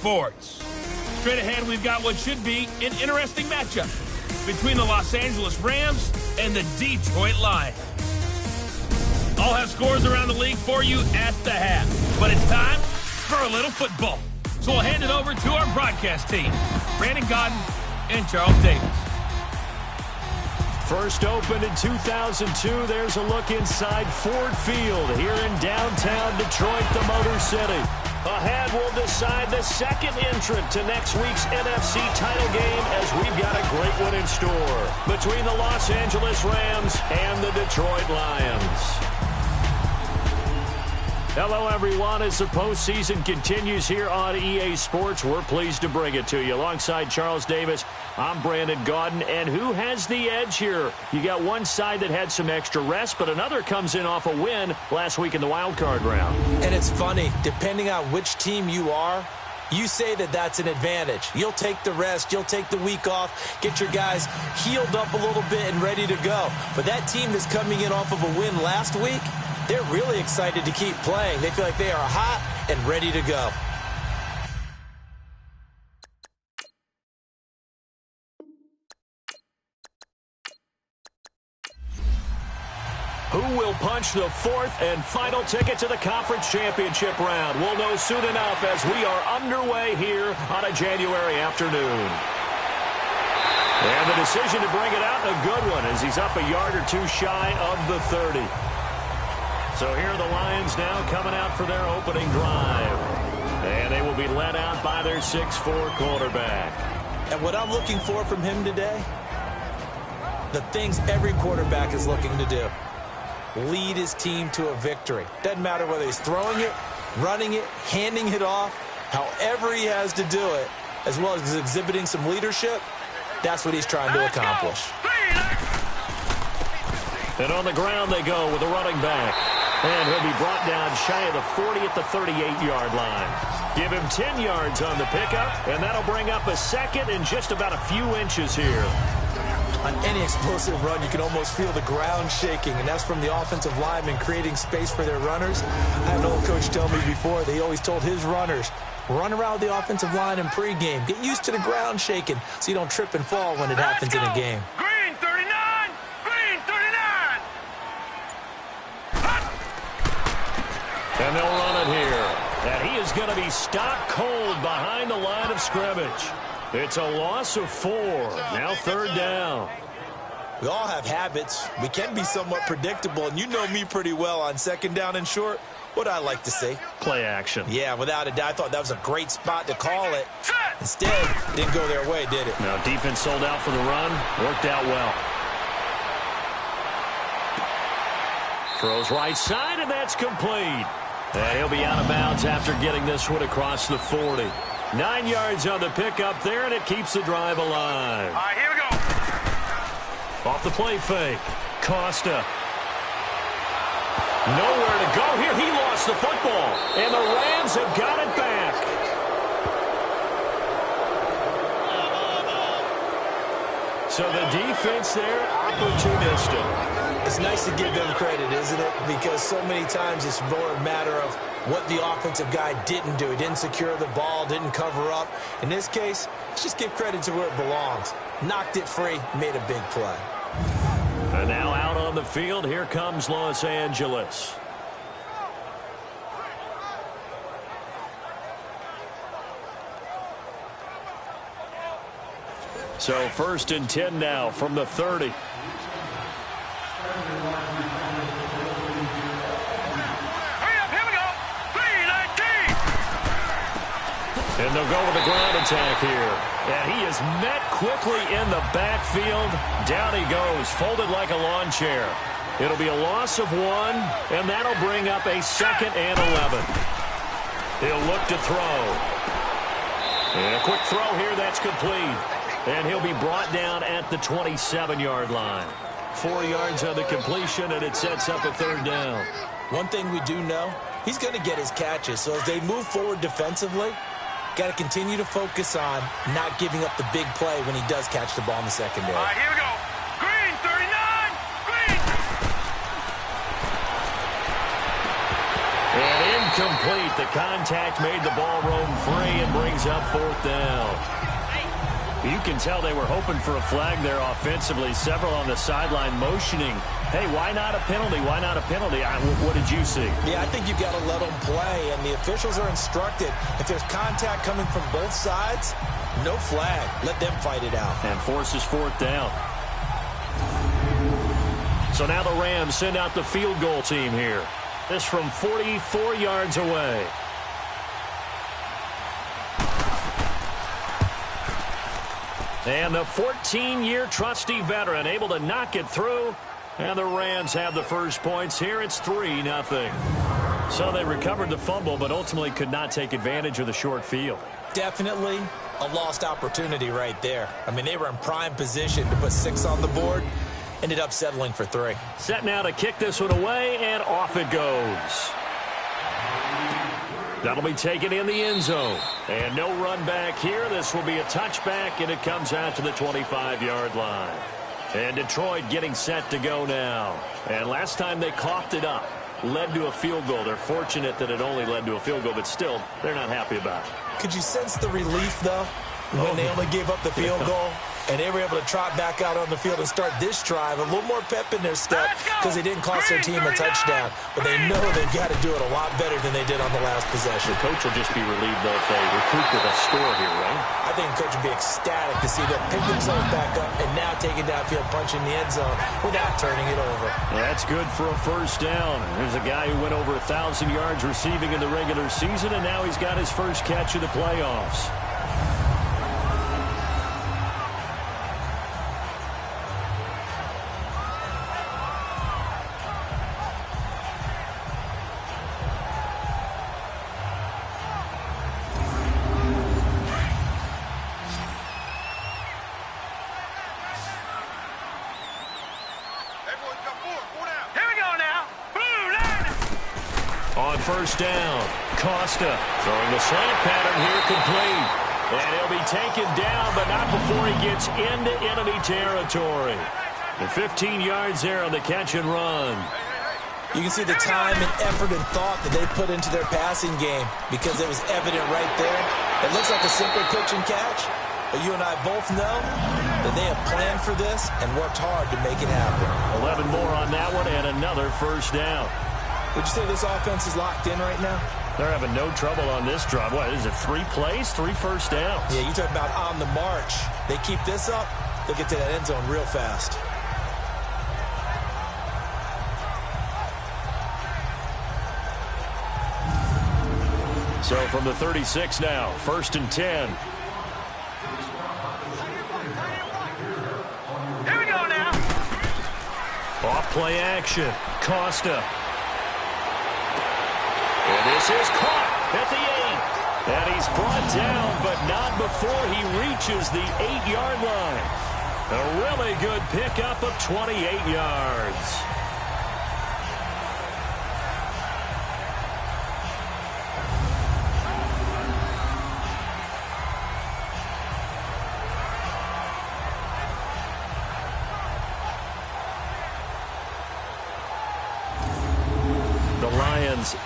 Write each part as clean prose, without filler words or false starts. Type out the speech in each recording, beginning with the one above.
Sports. Straight ahead, we've got what should be an interesting matchup between the Los Angeles Rams and the Detroit Lions. I'll have scores around the league for you at the half, but it's time for a little football. So we'll hand it over to our broadcast team, Brandon Godden and Charles Davis. First opened in 2002, there's a look inside Ford Field here in downtown Detroit, the Motor City. Ahead will decide the second entrant to next week's NFC title game as we've got a great one in store between the Los Angeles Rams and the Detroit Lions. Hello, everyone. As the postseason continues here on EA Sports, we're pleased to bring it to you. Alongside Charles Davis, I'm Brandon Godden. And who has the edge here? You got one side that had some extra rest, but another comes in off a win last week in the wild card round. And it's funny, depending on which team you are, you say that that's an advantage. You'll take the rest. You'll take the week off. Get your guys healed up a little bit and ready to go. But that team that's coming in off of a win last week, they're really excited to keep playing. They feel like they are hot and ready to go. Who will punch the fourth and final ticket to the conference championship round? We'll know soon enough as we are underway here on a January afternoon. And the decision to bring it out, a good one, as he's up a yard or two shy of the 30. So here are the Lions now coming out for their opening drive. And they will be led out by their 6'4" quarterback. And what I'm looking for from him today, the things every quarterback is looking to do. Lead his team to a victory. Doesn't matter whether he's throwing it, running it, handing it off, however he has to do it, as well as exhibiting some leadership, that's what he's trying to accomplish. And on the ground they go with a running back. And he'll be brought down shy of the 40 at the 38-yard line. Give him 10 yards on the pickup, and that'll bring up a second in just about a few inches here. On any explosive run, you can almost feel the ground shaking, and that's from the offensive linemen creating space for their runners. I had an old coach tell me before, they always told his runners, run around the offensive line in pregame. Get used to the ground shaking so you don't trip and fall when it happens in a game. Green 39! Green 39! And they'll run it here. And he is going to be stopped cold behind the line of scrimmage. It's a loss of 4. Now third down. We all have habits. We can be somewhat predictable, and you know me pretty well on second down and short. What I like to see? Play action. Yeah, without a doubt. I thought that was a great spot to call it. Instead, didn't go their way, did it? Now defense sold out for the run. Worked out well. Throws right side, and that's complete. And he'll be out of bounds after getting this one across the 40. 9 yards on the pickup there, and it keeps the drive alive. All right, here we go. Off the play fake. Costa. Nowhere to go here. He lost the football, and the Rams have got it back. So the defense there, opportunistic. It's nice to give them credit, isn't it? Because so many times it's more a matter of what the offensive guy didn't do. He didn't secure the ball, didn't cover up. In this case, let's just give credit to where it belongs. Knocked it free, made a big play. And now out on the field, here comes Los Angeles. So first and 10 now from the 30. And they'll go with a ground attack here. And he is met quickly in the backfield. Down he goes, folded like a lawn chair. It'll be a loss of 1, and that'll bring up a 2nd and 11. He'll look to throw. And a quick throw here, that's complete. And he'll be brought down at the 27-yard line. 4 yards on the completion, and it sets up a third down. One thing we do know, he's going to get his catches. So as they move forward defensively, got to continue to focus on not giving up the big play when he does catch the ball in the secondary. All right, here we go. Green, 39, green. And Incomplete. The contact made the ball roam free and brings up 4th down. You can tell they were hoping for a flag there offensively. Several on the sideline motioning, hey, why not a penalty? Why not a penalty? What did you see? Yeah, I think you've got to let them play, and the officials are instructed. If there's contact coming from both sides, no flag. Let them fight it out. And forces 4th down. So now the Rams send out the field goal team here. This from 44 yards away. And the 14-year trusty veteran able to knock it through. And the Rams have the first points here. It's 3-0. So they recovered the fumble, but ultimately could not take advantage of the short field. Definitely a lost opportunity right there. I mean, they were in prime position to put 6 on the board. Ended up settling for 3. Set now to kick this one away, and off it goes. That'll be taken in the end zone. And no run back here. This will be a touchback, and it comes out to the 25-yard line. And Detroit getting set to go now. And last time they coughed it up, led to a field goal. They're fortunate that it only led to a field goal, but still, they're not happy about it. Could you sense the relief, though, when they only gave up the field goal? And they were able to trot back out on the field and start this drive. A little more pep in their step because they didn't cost their team a touchdown. But they know they've got to do it a lot better than they did on the last possession. The coach will just be relieved, though, if they recoup with a score here, right? I think the coach would be ecstatic to see them pick themselves back up and now take it downfield, punch in the end zone without turning it over. That's good for a first down. There's a guy who went over 1,000 yards receiving in the regular season, and now he's got his first catch of the playoffs. First down. Costa throwing the slant pattern here complete. And he'll be taken down, but not before he gets into enemy territory. And 15 yards there on the catch and run. You can see the time and effort and thought that they put into their passing game because it was evident right there. It looks like a simple pitch and catch, but you and I both know that they have planned for this and worked hard to make it happen. 11 more on that one and another first down. Would you say this offense is locked in right now? They're having no trouble on this drive. What, is it 3 plays, 3 first downs? Yeah, you talk about on the march. They keep this up, they'll get to that end zone real fast. So from the 36 now, 1st and 10. Here we go now. Off play action. Costa. And this is caught at the 8. And he's brought down, but not before he reaches the 8-yard line. A really good pickup of 28 yards.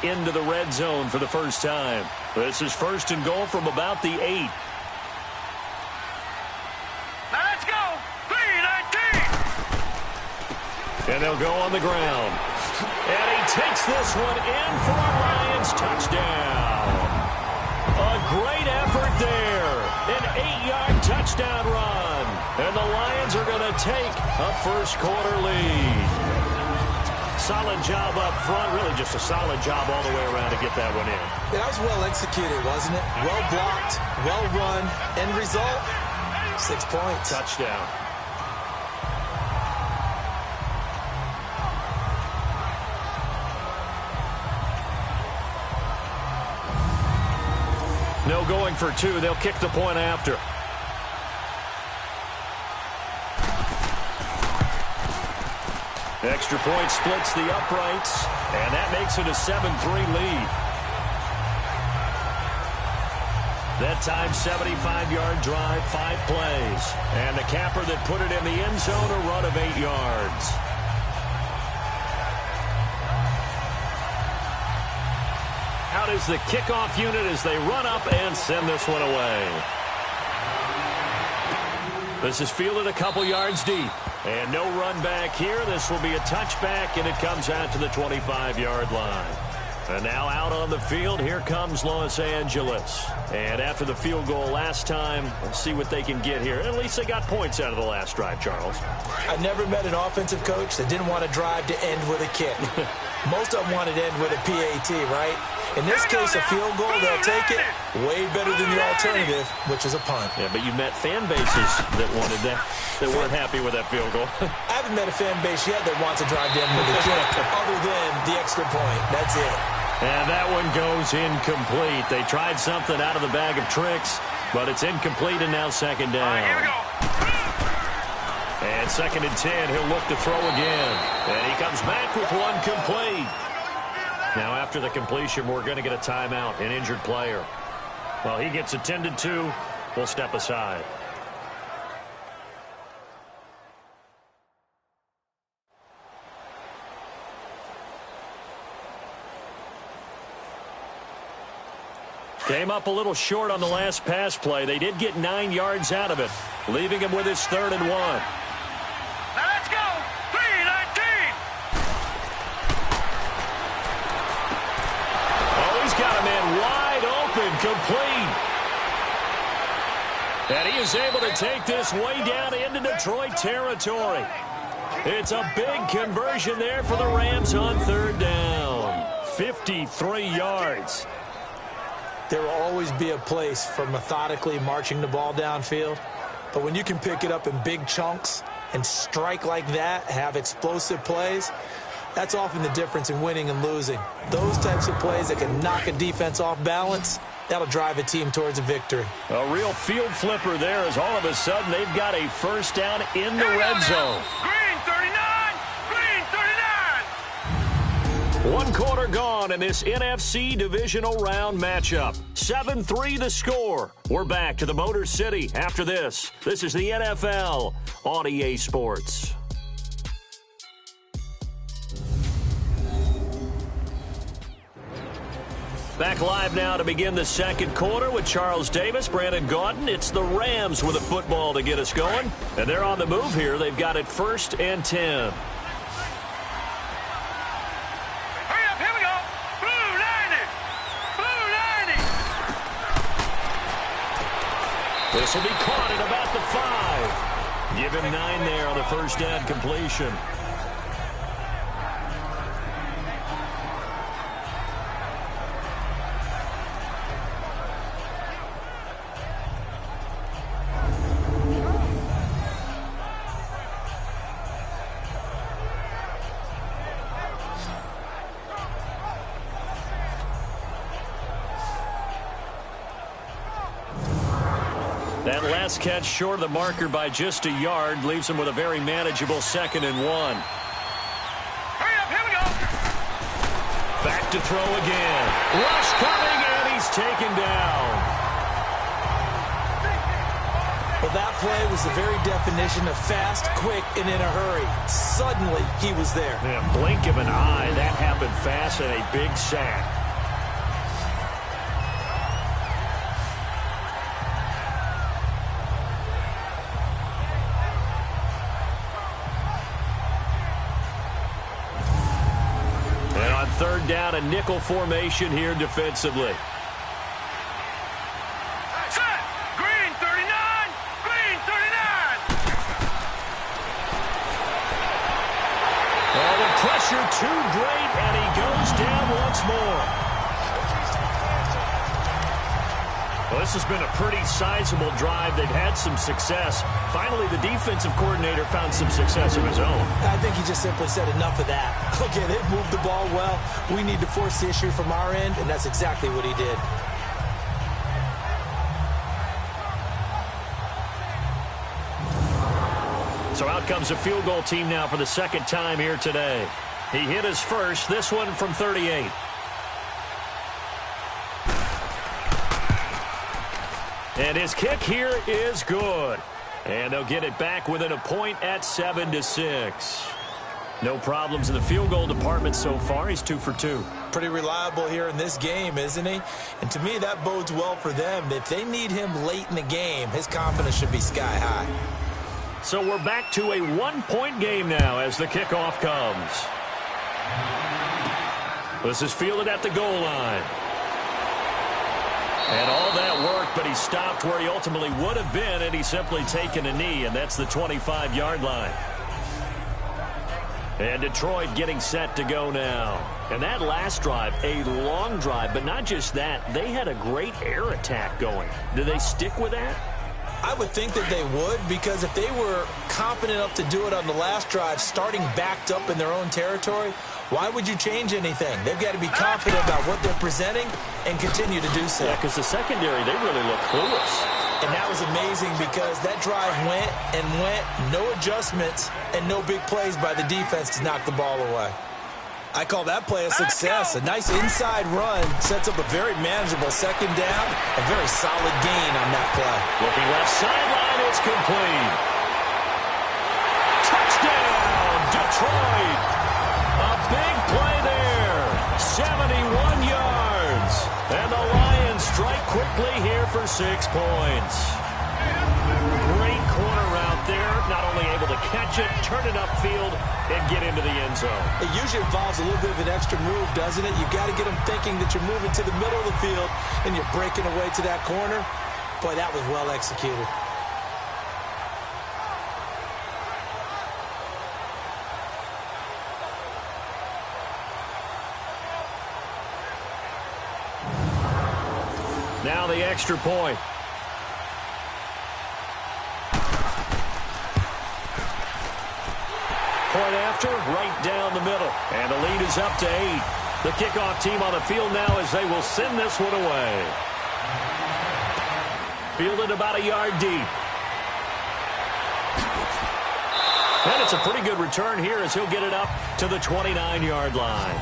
Into the red zone for the first time. This is 1st and goal from about the 8. Now let's go. 3-19. And they'll go on the ground. And he takes this one in for a Lions touchdown. A great effort there. An 8-yard touchdown run. And the Lions are going to take a first-quarter lead. Solid job up front. Really just a solid job all the way around to get that one in. Yeah, that was well executed, wasn't it? Well blocked, well run. End result, 6 points. Touchdown. No going for 2. They'll kick the point after. Extra point splits the uprights, and that makes it a 7-3 lead. That time, 75-yard drive, 5 plays. And the capper that put it in the end zone, a run of 8 yards. Out is the kickoff unit as they run up and send this one away. This is fielded a couple yards deep. And no run back here. This will be a touchback, and it comes out to the 25-yard line. And now out on the field, here comes Los Angeles. And after the field goal last time, let's see what they can get here. At least they got points out of the last drive, Charles. I never met an offensive coach that didn't want to drive to end with a kick. Most of them wanted to end with a PAT, right? In this case, a field goal, they'll take it. Way better than the alternative, which is a punt. Yeah, but you met fan bases that wanted that, that weren't happy with that field goal. I haven't met a fan base yet that wants to drive to end with a kick, other than the extra point. That's it. And that one goes incomplete. They tried something out of the bag of tricks, but it's incomplete, and now second down. All right, here we go. And 2nd and 10, he'll look to throw again. And he comes back with one complete. Now after the completion, we're going to get a timeout, an injured player. Well, he gets attended to. We'll step aside. Came up a little short on the last pass play. They did get 9 yards out of it, leaving him with his 3rd and 1. Now let's go. 3-19. Oh, he's got a man wide open, complete. And he is able to take this way down into Detroit territory. It's a big conversion there for the Rams on 3rd down. 53 yards. There will always be a place for methodically marching the ball downfield. But when you can pick it up in big chunks and strike like that, have explosive plays, that's often the difference in winning and losing. Those types of plays that can knock a defense off balance, that'll drive a team towards a victory. A real field flipper there as all of a sudden they've got a 1st down in the red zone. Green 39. Green 39. 1 quarter gone in this NFC Divisional Round matchup. 7-3 the score. We're back to the Motor City after this. This is the NFL on EA Sports. Back live now to begin the 2nd quarter with Charles Davis, Brandon Gaudin. It's the Rams with a football to get us going. And they're on the move here. They've got it 1st and 10. Hurry up, here we go. Blue 90. Blue 90. This will be caught at about the 5. Give him 9 there on the 1st down completion. That last catch short of the marker by just a yard leaves him with a very manageable 2nd and 1. Hurry up, here we go. Back to throw again. Rush coming, and he's taken down. Well, that play was the very definition of fast, quick, and in a hurry. Suddenly, he was there. Yeah, blink of an eye. That happened fast and a big sack. And on 3rd down, a nickel formation here defensively. Set. Green 39. Green 39. Oh, the pressure too great, and he goes down once more. Well, this has been a pretty sizable drive. They've had some success. Finally, the defensive coordinator found some success of his own. I think he just simply said enough of that. Okay, they've moved the ball well. We need to force the issue from our end, and that's exactly what he did. So out comes a field goal team now for the 2nd time here today. He hit his first, this one from 38. And his kick here is good. And they'll get it back within a point at 7-6. No problems in the field goal department so far. He's 2 for 2. Pretty reliable here in this game, isn't he? And to me, that bodes well for them. If they need him late in the game, his confidence should be sky high. So we're back to a 1-point game now as the kickoff comes. This is fielded at the goal line. And all that work, but he stopped where he ultimately would have been, and he's simply taken a knee, and that's the 25-yard line. And Detroit getting set to go now. And that last drive, a long drive, but not just that. They had a great air attack going. Do they stick with that? I would think that they would, because if they were confident enough to do it on the last drive, starting backed up in their own territory, why would you change anything? They've got to be confident about what they're presenting and continue to do so. Yeah, because the secondary, they really look clueless. And that was amazing because that drive went and went, no adjustments, and no big plays by the defense to knock the ball away. I call that play a success. A nice inside run sets up a very manageable second down, a very solid gain on that play. Looking left sideline, it's complete. Touchdown, Detroit. A big play there, 71 yards. And the Lions strike quickly here for 6 points. Great corner route there, not only able to catch it, turn it upfield, and get into the end zone. It usually involves a little bit of an extra move, doesn't it? You've got to get them thinking that you're moving to the middle of the field and you're breaking away to that corner. Boy, that was well executed. Now the extra point. Point after, right down the middle. And the lead is up to 8. The kickoff team on the field now as they will send this one away. Fielded about a yard deep. And it's a pretty good return here as he'll get it up to the 29-yard line.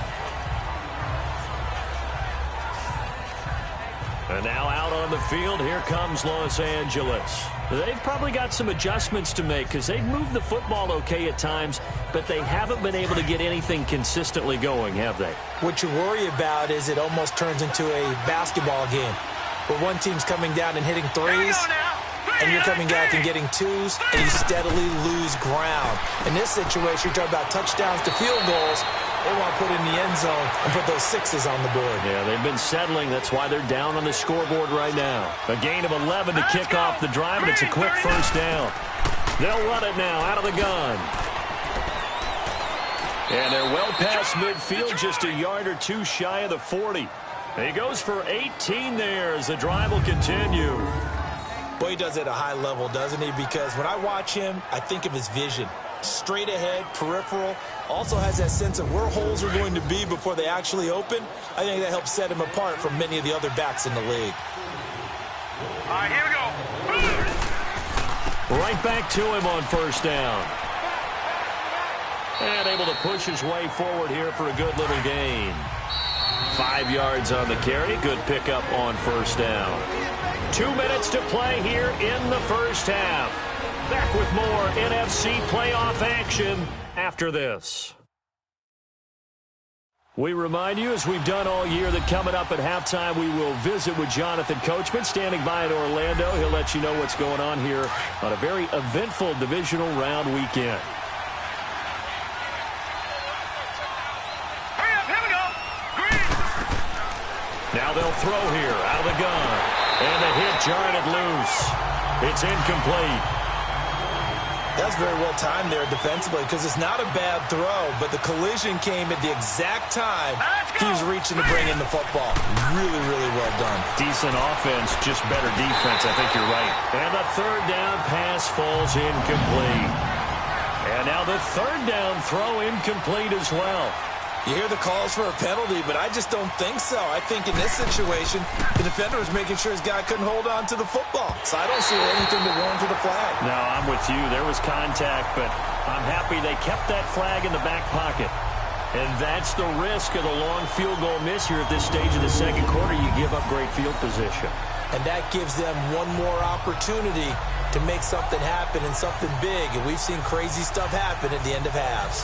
And now out on the field, here comes Los Angeles. They've probably got some adjustments to make because they've moved the football okay at times, but they haven't been able to get anything consistently going, have they? What you worry about is it almost turns into a basketball game where one team's coming down and hitting threes, and you're coming back and getting twos, and you steadily lose ground. In this situation, you're talking about touchdowns to field goals. They want to put in the end zone and put those 6s on the board. Yeah, they've been settling. That's why they're down on the scoreboard right now. A gain of 11 to kick off the drive, and it's a quick first down. They'll run it now out of the gun. And they're well past midfield, just a yard or two shy of the 40. He goes for 18 there as the drive will continue. Boy, he does it at a high level, doesn't he? Because when I watch him, I think of his vision. Straight ahead, peripheral, also has that sense of where holes are going to be before they actually open. I think that helps set him apart from many of the other backs in the league. All right, here we go. Right back to him on first down. And able to push his way forward here for a good little gain. 5 yards on the carry. Good pickup on first down. 2 minutes to play here in the first half. Back with more NFC playoff action after this. We remind you, as we've done all year, that coming up at halftime, we will visit with Jonathan Coachman, standing by in Orlando. He'll let you know what's going on here on a very eventful divisional round weekend. Hurry up, here we go. Green. Now they'll throw here out of the gun. And the hit jarred it loose. It's incomplete. That's very well timed there defensively because it's not a bad throw, but the collision came at the exact time he was reaching to bring in the football. Really, really well done. Decent offense, just better defense. I think you're right. And the third down pass falls incomplete. And now the third down throw incomplete as well. You hear the calls for a penalty, but I just don't think so. I think in this situation, the defender was making sure his guy couldn't hold on to the football. So I don't see anything to warrant to the flag. No, I'm with you. There was contact, but I'm happy they kept that flag in the back pocket. And that's the risk of the long field goal miss here at this stage of the second quarter. You give up great field position. And that gives them one more opportunity to make something happen and something big. And we've seen crazy stuff happen at the end of halves.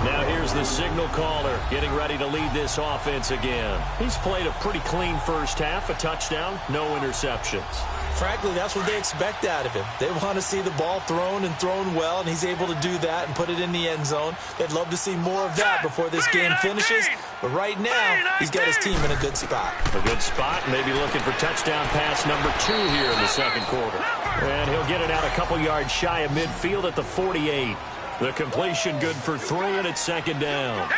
Now here's the signal caller getting ready to lead this offense again. He's played a pretty clean first half, a touchdown, no interceptions. Frankly, that's what they expect out of him. They want to see the ball thrown and thrown well, and he's able to do that and put it in the end zone. They'd love to see more of that before this game finishes. But right now, he's got his team in a good spot. A good spot, maybe looking for touchdown pass number 2 here in the second quarter. And he'll get it out a couple yards shy of midfield at the 48. The completion good for 3, and it's second down.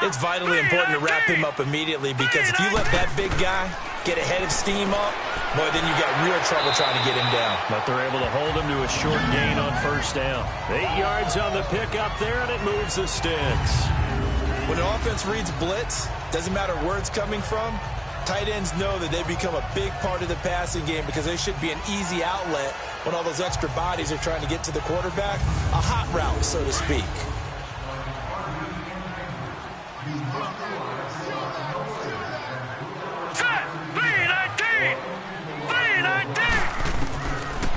It's vitally important to wrap him up immediately, because if you let that big guy get a head of steam up, boy, then you got real trouble trying to get him down. But they're able to hold him to a short gain on first down. 8 yards on the pickup there, and it moves the sticks. When an offense reads blitz, doesn't matter where it's coming from, tight ends know that they become a big part of the passing game, because they should be an easy outlet when all those extra bodies are trying to get to the quarterback. A hot route, so to speak.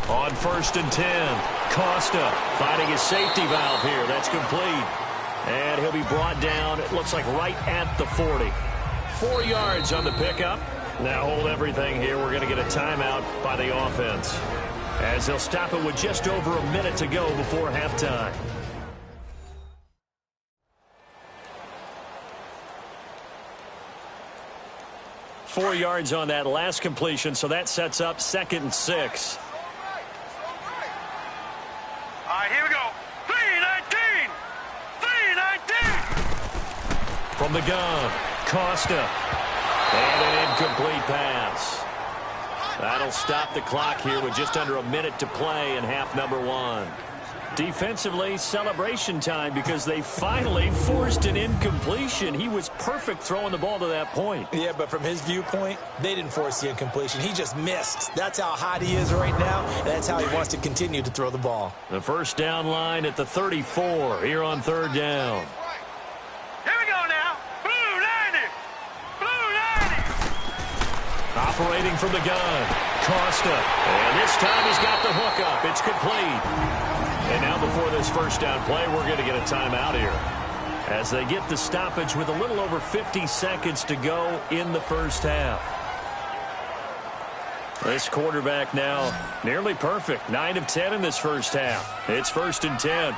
On 1st and 10, Costa finding his safety valve here. That's complete. And he'll be brought down, it looks like right at the 40. 4 yards on the pickup. Now hold everything here. We're going to get a timeout by the offense, as they'll stop it with just over a minute to go before halftime. Four yards on that last completion, so that sets up 2nd and 6. All right, here we go. 3-19. 3-19. From the gun, Costa. And an incomplete pass. That'll stop the clock here with just under a minute to play in half number 1. Defensively, celebration time, because they finally forced an incompletion. He was perfect throwing the ball to that point. Yeah, but from his viewpoint, they didn't force the incompletion. He just missed. That's how hot he is right now, and that's how he wants to continue to throw the ball. The first down line at the 34 here on 3rd down. Here we go now. Blue 90. Blue 90. Operating from the gun, Costa. And this time he's got the hook up. It's complete. And now before this first down play, we're going to get a timeout here, as they get the stoppage with a little over 50 seconds to go in the first half. This quarterback now nearly perfect. 9 of 10 in this first half. It's 1st and 10.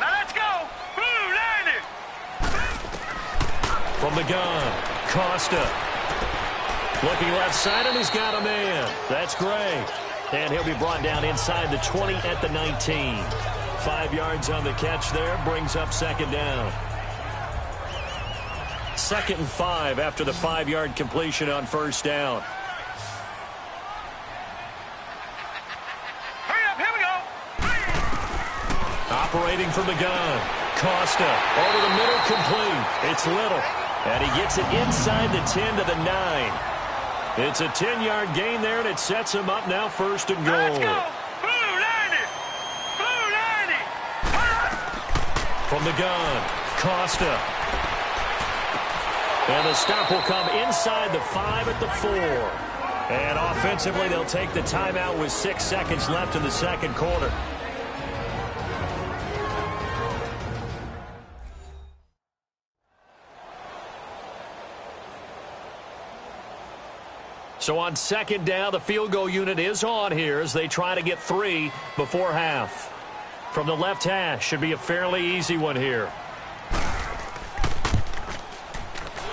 Now let's go. Blue 90. From the gun, Costa. Looking left side, and he's got a man. That's great. And he'll be brought down inside the 20 at the 19. 5 yards on the catch there, brings up 2nd down. 2nd and 5 after the 5-yard completion on first down. Hurry up, here we go. Operating from the gun, Costa over the middle, complete. It's Little, and he gets it inside the 10 to the 9. It's a 10-yard gain there, and it sets him up now 1st and goal. Let's go. Blue 90. Blue 90. From the gun, Costa. And the stop will come inside the 5 at the 4. And offensively, they'll take the timeout with 6 seconds left in the second quarter. So on 2nd down, the field goal unit is on here as they try to get 3 before half. From the left hash, should be a fairly easy one here.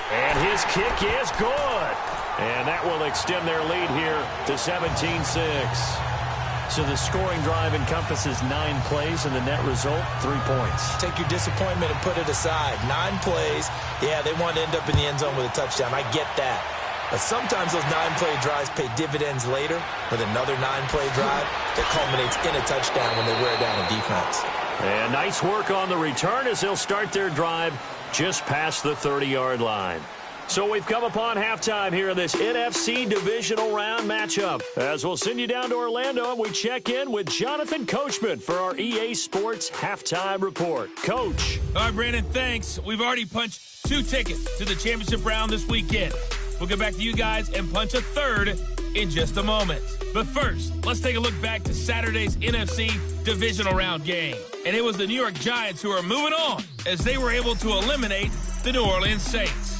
And his kick is good. And that will extend their lead here to 17-6. So the scoring drive encompasses 9 plays, and the net result, 3 points. Take your disappointment and put it aside. 9 plays. Yeah, they want to end up in the end zone with a touchdown. I get that. But sometimes those 9-play drives pay dividends later with another 9-play drive that culminates in a touchdown when they wear down a defense. And nice work on the return as they'll start their drive just past the 30-yard line. So we've come upon halftime here in this NFC Divisional Round matchup, as we'll send you down to Orlando and we check in with Jonathan Coachman for our EA Sports Halftime Report. Coach. All right, Brandon, thanks. We've already punched 2 tickets to the championship round this weekend. We'll get back to you guys and punch a 3rd in just a moment. But first, let's take a look back to Saturday's NFC Divisional Round game. And it was the New York Giants who are moving on as they were able to eliminate the New Orleans Saints.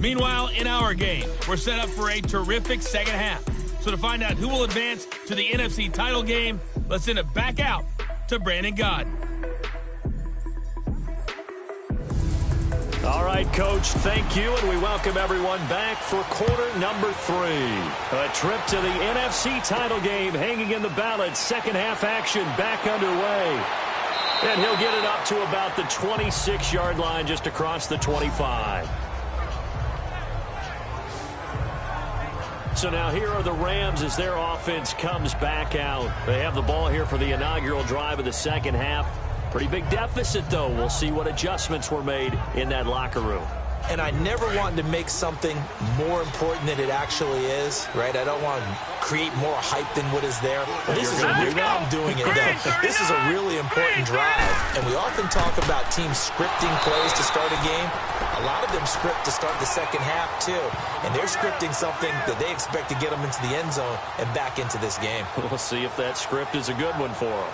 Meanwhile, in our game, we're set up for a terrific second half. So to find out who will advance to the NFC title game, let's send it back out to Brandon Godden. All right, Coach, thank you, and we welcome everyone back for quarter number 3. A trip to the NFC title game hanging in the balance. Second half action back underway. And he'll get it up to about the 26-yard line just across the 25. So now here are the Rams as their offense comes back out. They have the ball here for the inaugural drive of the second half. Pretty big deficit, though. We'll see what adjustments were made in that locker room. And I never want to make something more important than it actually is, right? I don't want to create more hype than what is there. This is a really, I'm doing it though. This is a really important drive. And we often talk about teams scripting plays to start a game. A lot of them script to start the second half too. And they're scripting something that they expect to get them into the end zone and back into this game. We'll see if that script is a good one for them.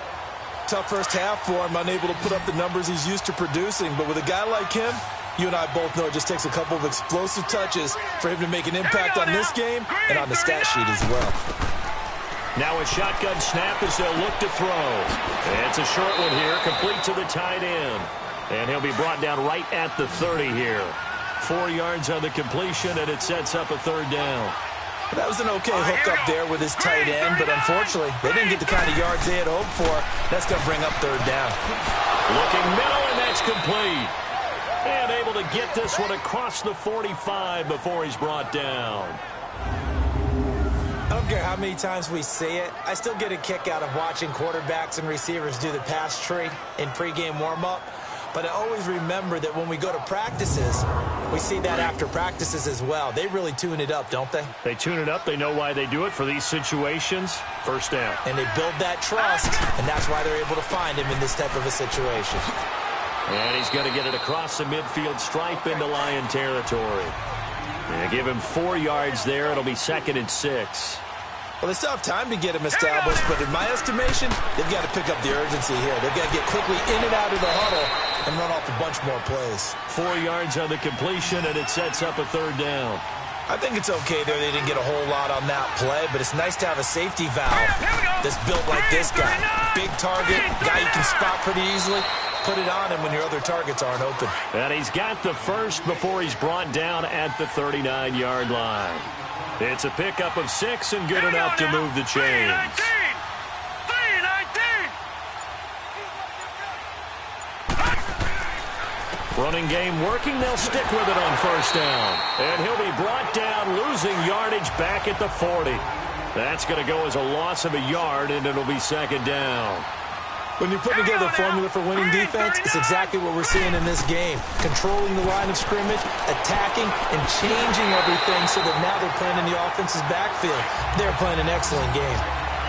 Tough first half for him, unable to put up the numbers he's used to producing. But with a guy like him, you and I both know it just takes a couple of explosive touches for him to make an impact on this game and on the stat sheet as well. Now a shotgun snap as they'll look to throw. And it's a short one here, complete to the tight end. And he'll be brought down right at the 30 here. 4 yards on the completion, and it sets up a third down. That was an okay hook up there with his tight end, but unfortunately, they didn't get the kind of yards they had hoped for. That's going to bring up third down. Looking middle, and that's complete. And able to get this one across the 45 before he's brought down. I don't care how many times we see it. I still get a kick out of watching quarterbacks and receivers do the pass tree in pregame warm-up. But I always remember that when we go to practices, we see that after practices as well. They really tune it up, don't they? They tune it up. They know why they do it for these situations. First down. And they build that trust, and that's why they're able to find him in this type of a situation. And he's going to get it across the midfield stripe into Lion territory. And give him 4 yards there. It'll be 2nd and 6. Well, they still have time to get him established, but in my estimation, they've got to pick up the urgency here. They've got to get quickly in and out of the huddle and run off a bunch more plays. 4 yards on the completion, and it sets up a third down. I think it's okay there. They didn't get a whole lot on that play, but it's nice to have a safety valve that's built like this guy. Big target, guy you can spot pretty easily. Put it on him when your other targets aren't open. And he's got the first before he's brought down at the 39-yard line. It's a pickup of 6 and good enough to move the chains. 3-19. Running game working. They'll stick with it on first down. And he'll be brought down, losing yardage back at the 40. That's going to go as a loss of a yard, and it'll be 2nd down. When you're putting together a formula for winning defense, it's exactly what we're seeing in this game. Controlling the line of scrimmage, attacking, and changing everything so that now they're playing in the offense's backfield. They're playing an excellent game.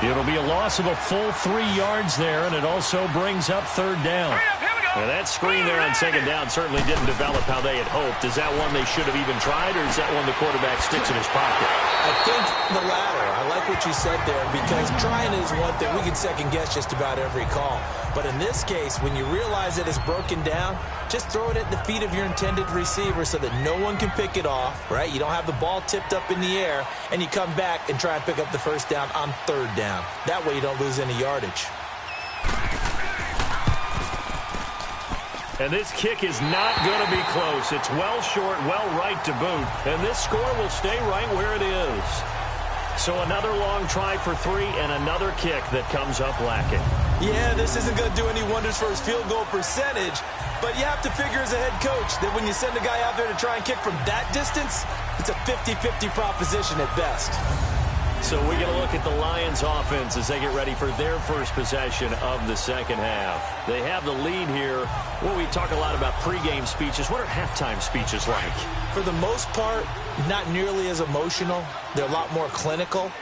It'll be a loss of a full 3 yards there, and it also brings up third down. Now that screen there on 2nd down certainly didn't develop how they had hoped. Is that one they should have even tried, or is that one the quarterback sticks in his pocket? I think the latter. I like what you said there, because trying is one thing. We can second-guess just about every call. But in this case, when you realize that it's broken down, just throw it at the feet of your intended receiver so that no one can pick it off, right? You don't have the ball tipped up in the air, and you come back and try and pick up the first down on third down. That way you don't lose any yardage. And this kick is not going to be close. It's well short, well right to boot. And this score will stay right where it is. So another long try for 3 and another kick that comes up lacking. Yeah, this isn't going to do any wonders for his field goal percentage, but you have to figure as a head coach that when you send a guy out there to try and kick from that distance, it's a 50-50 proposition at best. So we get a look at the Lions offense as they get ready for their first possession of the second half. They have the lead here. Well, we talk a lot about pregame speeches. What are halftime speeches like? For the most part, not nearly as emotional. They're a lot more clinical.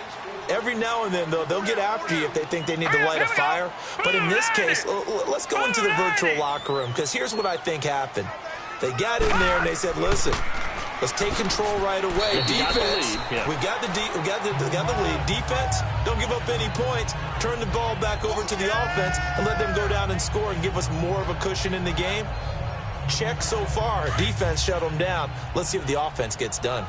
Every now and then, though, they'll get after you if they think they need to light a fire. But in this case, let's go into the virtual locker room, because here's what I think happened. They got in there and they said, listen, Let's take control right away. Defense, we got the lead. Defense, don't give up any points. Turn the ball back over to the offense and let them go down and score and give us more of a cushion in the game. Check so far. Defense shut them down. Let's see if the offense gets done.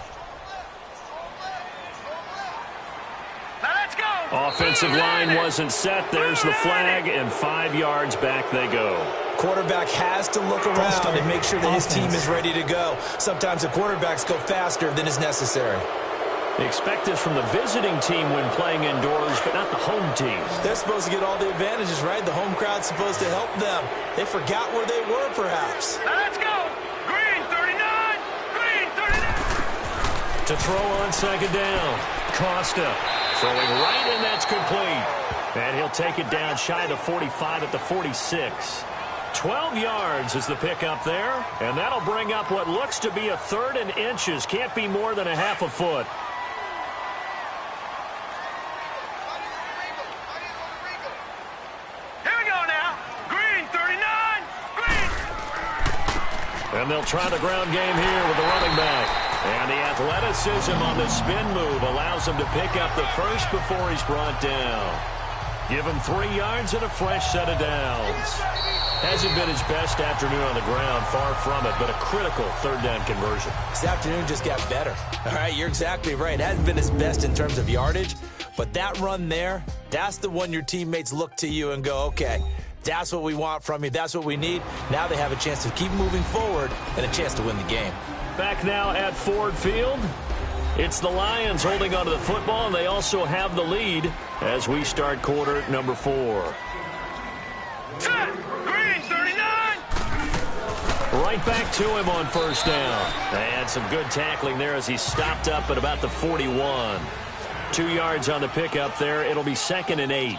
Now let's go. Offensive line wasn't set. There's the flag, and 5 yards back they go. Quarterback has to look around and make sure that his team is ready to go. Sometimes the quarterbacks go faster than is necessary. Expect this from the visiting team when playing indoors, but not the home team. They're supposed to get all the advantages, right? The home crowd's supposed to help them. They forgot where they were, perhaps. Now let's go. Green 39. Green 39. To throw on second down. Costa throwing right, and that's complete. And he'll take it down shy of the 45 at the 46. 12 yards is the pickup there, and that'll bring up what looks to be a 3rd and inches. Can't be more than a half a foot. Here we go now. Green 39. Green. And they'll try the ground game here with the running back. And the athleticism on the spin move allows him to pick up the first before he's brought down. Give him 3 yards and a fresh set of downs. Hasn't been his best afternoon on the ground, far from it, but a critical 3rd down conversion. This afternoon just got better. All right, you're exactly right. It hasn't been his best in terms of yardage, but that run there, that's the one your teammates look to you and go, okay, that's what we want from you. That's what we need. Now they have a chance to keep moving forward and a chance to win the game. Back now at Ford Field. It's the Lions holding onto the football, and they also have the lead as we start quarter number 4. Set. Green 39. Right back to him on first down. And some good tackling there as he stopped up at about the 41. 2 yards on the pickup there. It'll be 2nd and 8.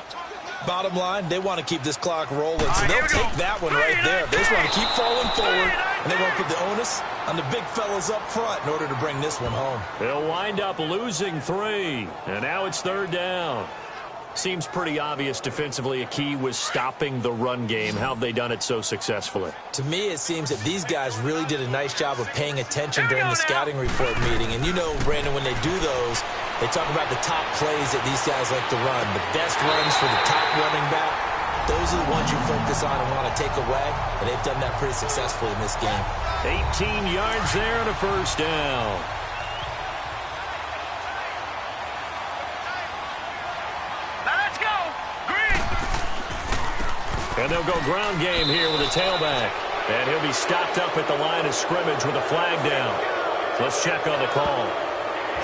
Bottom line, they want to keep this clock rolling, so they'll take that one right there. They just want to keep falling forward, and they want to put the onus on the big fellas up front in order to bring this one home. They'll wind up losing 3, and now it's 3rd down. Seems pretty obvious defensively a key was stopping the run game. How have they done it so successfully? To me, it seems that these guys really did a nice job of paying attention during the scouting report meeting. And you know, Brandon, when they do those, they talk about the top plays that these guys like to run. The best runs for the top running back. Those are the ones you focus on and want to take away. And they've done that pretty successfully in this game. 18 yards there and a first down. And they'll go ground game here with a tailback. And he'll be stopped up at the line of scrimmage with a flag down. Let's check on the call.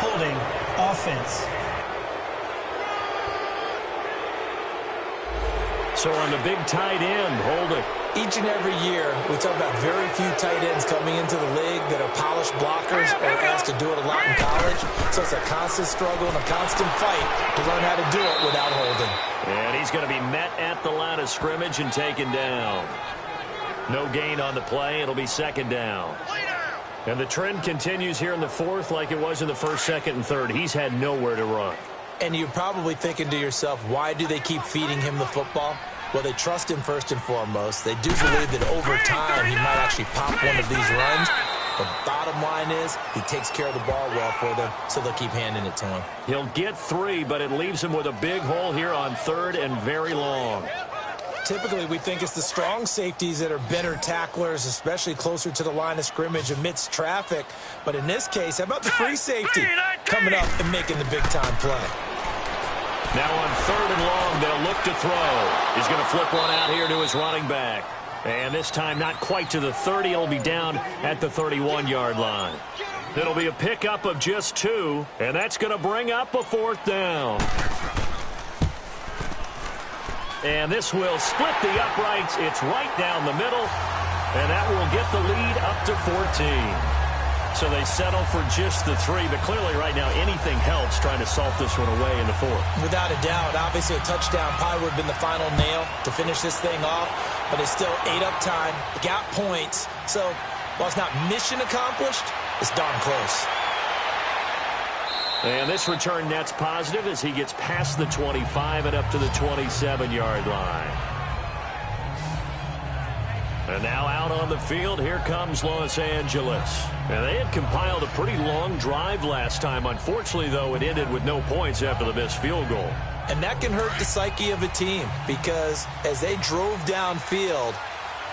Holding offense. So on the big tight end, holding. Each and every year, we talk about very few tight ends coming into the league that are polished blockers or asked to do it a lot in college. So it's a constant struggle and a constant fight to learn how to do it without holding. And he's going to be met at the line of scrimmage and taken down. No gain on the play. It'll be 2nd down. And the trend continues here in the 4th like it was in the 1st, 2nd, and 3rd. He's had nowhere to run. And you're probably thinking to yourself, why do they keep feeding him the football? Well, they trust him first and foremost. They do believe that over time he might actually pop one of these runs. The bottom line is he takes care of the ball well for them, so they'll keep handing it to him. He'll get 3, but it leaves him with a big hole here on 3rd and very long. Typically, we think it's the strong safeties that are better tacklers, especially closer to the line of scrimmage amidst traffic. But in this case, how about the free safety coming up and making the big-time play? Now on 3rd and long, they'll look to throw. He's going to flip one out here to his running back. And this time not quite to the 30. It'll be down at the 31-yard line. It'll be a pickup of just 2, and that's going to bring up a 4th down. And this will split the uprights. It's right down the middle, and that will get the lead up to 14. So they settle for just the 3, but clearly right now anything helps trying to salt this one away in the 4th. Without a doubt, obviously a touchdown probably would have been the final nail to finish this thing off, but it's still ate up time, got points, so while it's not mission accomplished, it's darn close. And this return net's positive as he gets past the 25 and up to the 27-yard line. And now out on the field, here comes Los Angeles. And they had compiled a pretty long drive last time. Unfortunately, though, it ended with no points after the missed field goal. And that can hurt the psyche of a team because as they drove downfield,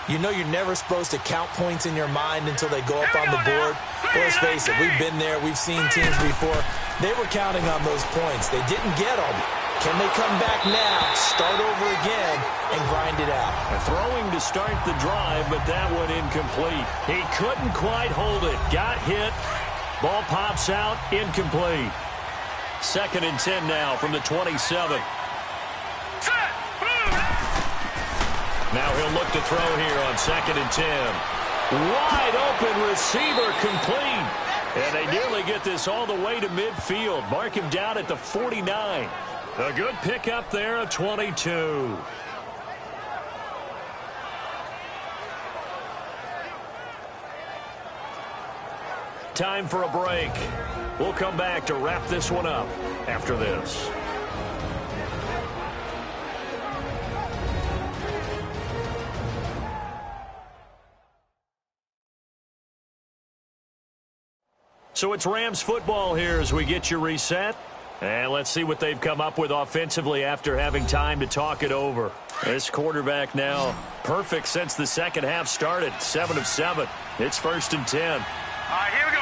you know you're never supposed to count points in your mind until they go up on the board. But let's face it, we've been there. We've seen teams before. They were counting on those points. They didn't get them. Can they come back now, start over again, and grind it out? Throwing to start the drive, but that one incomplete. He couldn't quite hold it. Got hit. Ball pops out. Incomplete. 2nd and 10 now from the 27. Now he'll look to throw here on 2nd and 10. Wide open receiver complete. And they nearly get this all the way to midfield. Mark him down at the 49. A good pickup there of 22. Time for a break. We'll come back to wrap this one up after this. So it's Rams football here as we get you reset. And let's see what they've come up with offensively after having time to talk it over. This quarterback now perfect since the second half started. 7 of 7. It's 1st and 10. All right, here we go.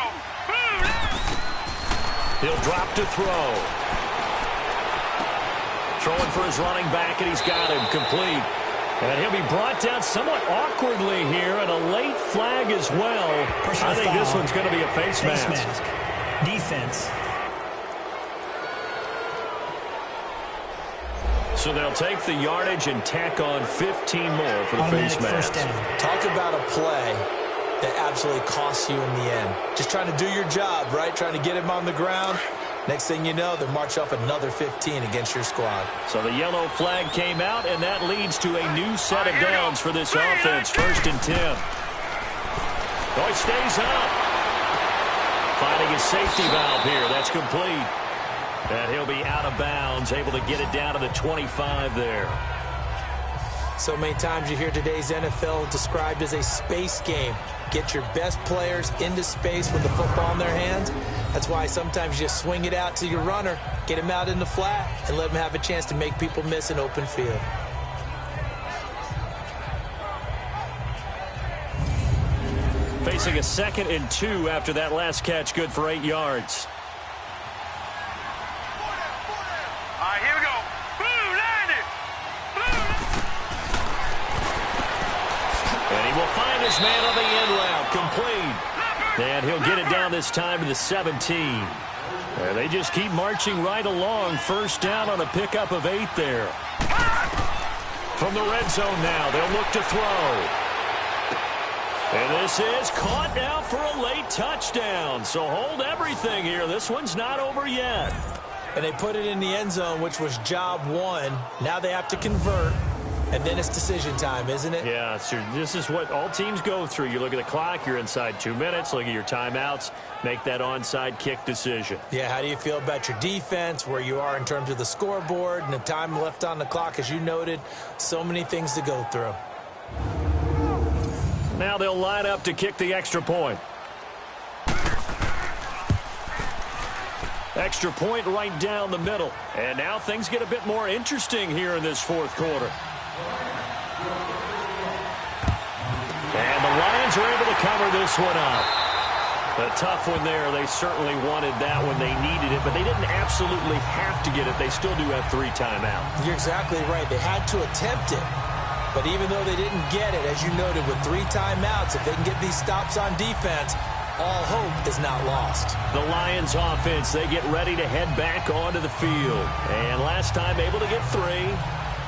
He'll drop to throw. Throwing for his running back, and he's got him complete. And he'll be brought down somewhat awkwardly here, and a late flag as well. I think this one's going to be a face mask. Defense. So they'll take the yardage and tack on 15 more for the face mask. Talk about a play that absolutely costs you in the end. Just trying to do your job, right? Trying to get him on the ground. Next thing you know, they'll march up another 15 against your squad. So the yellow flag came out, and that leads to a new set of downs for this offense. 1st and 10. Oh, it stays up. Finding a safety valve here. That's complete. And he'll be out of bounds, able to get it down to the 25 there. So many times you hear today's NFL described as a space game. Get your best players into space with the football in their hands. That's why sometimes you just swing it out to your runner, get him out in the flat, and let him have a chance to make people miss an open field. Facing a 2nd and 2 after that last catch, good for 8 yards. His man on the end route, complete. And he'll get it down this time to the 17. And they just keep marching right along. 1st down on a pickup of 8 there. From the red zone now, they'll look to throw. And this is caught now for a late touchdown. So hold everything here. This one's not over yet. And they put it in the end zone, which was job 1. Now they have to convert. And then it's decision time, isn't it? Yeah, so this is what all teams go through. You look at the clock, you're inside 2 minutes, look at your timeouts, make that onside kick decision. Yeah, how do you feel about your defense, where you are in terms of the scoreboard, and the time left on the clock, as you noted, so many things to go through. Now they'll line up to kick the extra point. Extra point right down the middle. And now things get a bit more interesting here in this 4th quarter. And the Lions are able to cover this one up. A tough one there. They certainly wanted that when they needed it, but they didn't absolutely have to get it. They still do have 3 timeouts. You're exactly right. They had to attempt it. But even though they didn't get it, as you noted, with 3 timeouts, if they can get these stops on defense, all hope is not lost. The Lions offense, they get ready to head back onto the field. And last time able to get 3.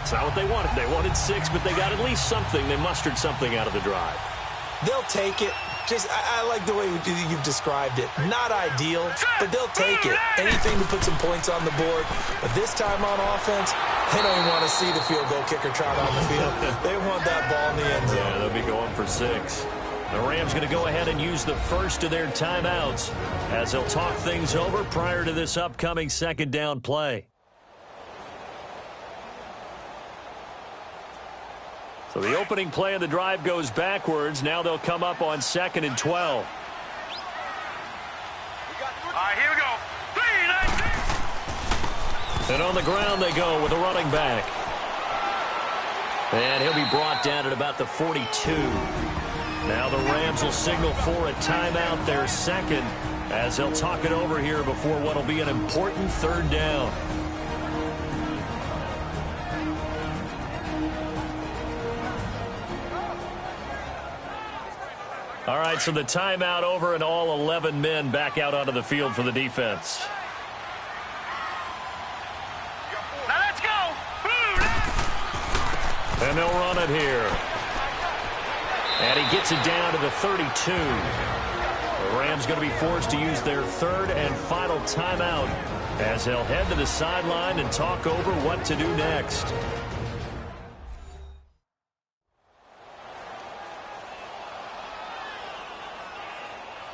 It's not what they wanted. They wanted 6, but they got at least something. They mustered something out of the drive. They'll take it. I like the way you've described it. Not ideal, but they'll take it. Anything to put some points on the board. But this time on offense, they don't even want to see the field goal kicker trot on the field. They want that ball in the end zone. Yeah, they'll be going for 6. The Rams going to go ahead and use the first of their timeouts as they'll talk things over prior to this upcoming 2nd down play. So the opening play of the drive goes backwards. Now they'll come up on 2nd and 12. All right, here we go. 3, 19. And on the ground they go with a running back. And he'll be brought down at about the 42. Now the Rams will signal for a timeout, their second, as they'll talk it over here before what will be an important 3rd down. All right, so the timeout over and all 11 men back out onto the field for the defense. Now let's go. And they'll run it here. And he gets it down to the 32. The Rams going to be forced to use their 3rd and final timeout as they'll head to the sideline and talk over what to do next.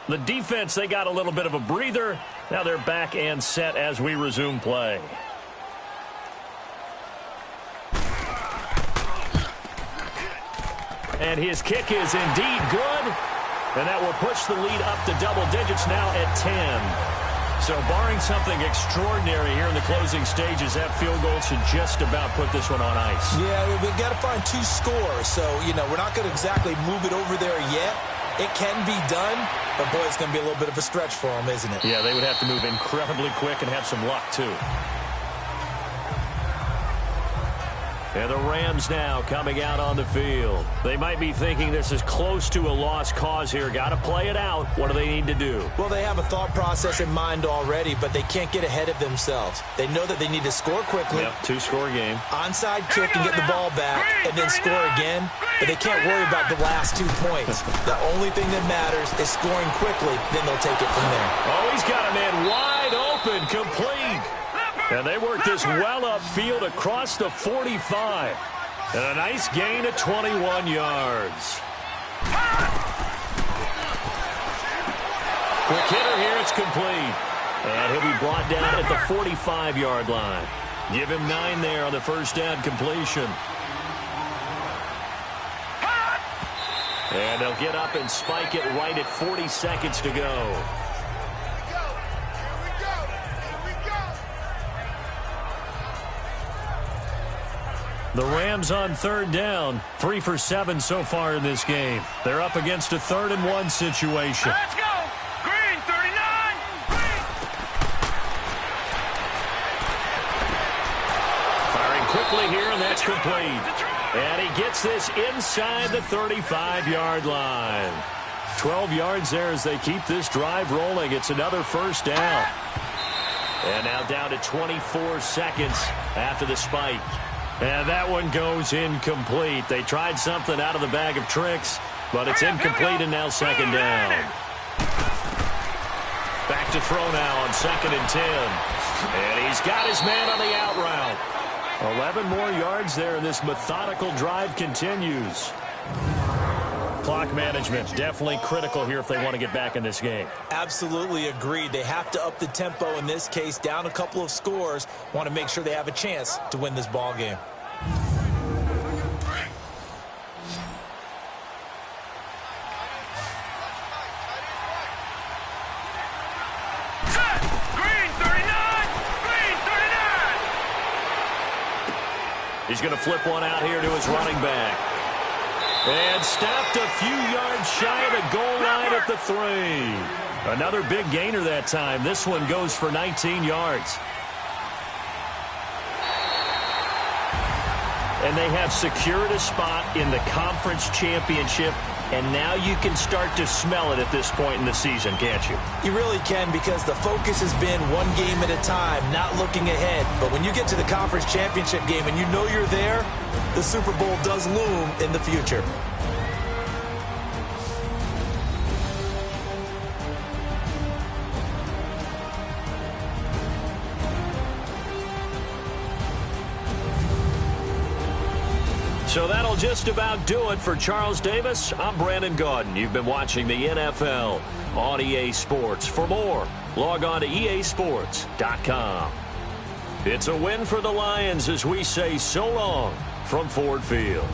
The defense, they got a little bit of a breather. Now they're back and set as we resume play. And his kick is indeed good. And that will push the lead up to double digits now at 10. So barring something extraordinary here in the closing stages, that field goal should just about put this one on ice. Yeah, we've got to find 2 scores. So, we're not going to exactly move it over there yet. It can be done, but, boy, it's going to be a little bit of a stretch for them, isn't it? Yeah, they would have to move incredibly quick and have some luck, too. And the Rams now coming out on the field. They might be thinking this is close to a lost cause here. Got to play it out. What do they need to do? Well, they have a thought process in mind already, but they can't get ahead of themselves. They know that they need to score quickly. Yep, 2-score game. Onside kick and get the ball back and then score again. But they can't worry about the last 2 points. The only thing that matters is scoring quickly. Then they'll take it from there. Oh, he's got a man wide open, complete. And they work this well upfield across the 45. And a nice gain of 21 yards. Quick hitter here, it's complete. And he'll be brought down at the 45-yard line. Give him 9 there on the first down completion. And they'll get up and spike it right at 40 seconds to go. The Rams on 3rd down, 3 for 7 so far in this game. They're up against a 3rd and 1 situation. Let's go. Green, 39. Green. Firing quickly here, and that's complete. And he gets this inside the 35-yard line. 12 yards there as they keep this drive rolling. It's another first down. And now down to 24 seconds after the spike. And that one goes incomplete. They tried something out of the bag of tricks, but it's incomplete and now 2nd down. Back to throw now on 2nd and 10. And he's got his man on the out route. 11 more yards there, and this methodical drive continues. Clock management definitely critical here if they want to get back in this game. Absolutely agreed. They have to up the tempo in this case, down a couple of scores. Want to make sure they have a chance to win this ball game. Set. Green, 39. Green, 39. He's going to flip one out here to his running back. And stopped a few yards shy of the goal line at the 3. Another big gainer that time. This one goes for 19 yards. And they have secured a spot in the conference championship. And now you can start to smell it at this point in the season, can't you? You really can, because the focus has been one game at a time, not looking ahead. But when you get to the conference championship game and you know you're there, the Super Bowl does loom in the future. So that'll just about do it for Charles Davis. I'm Brandon Gaudin. You've been watching the NFL on EA Sports. For more, log on to easports.com. It's a win for the Lions as we say so long from Ford Field.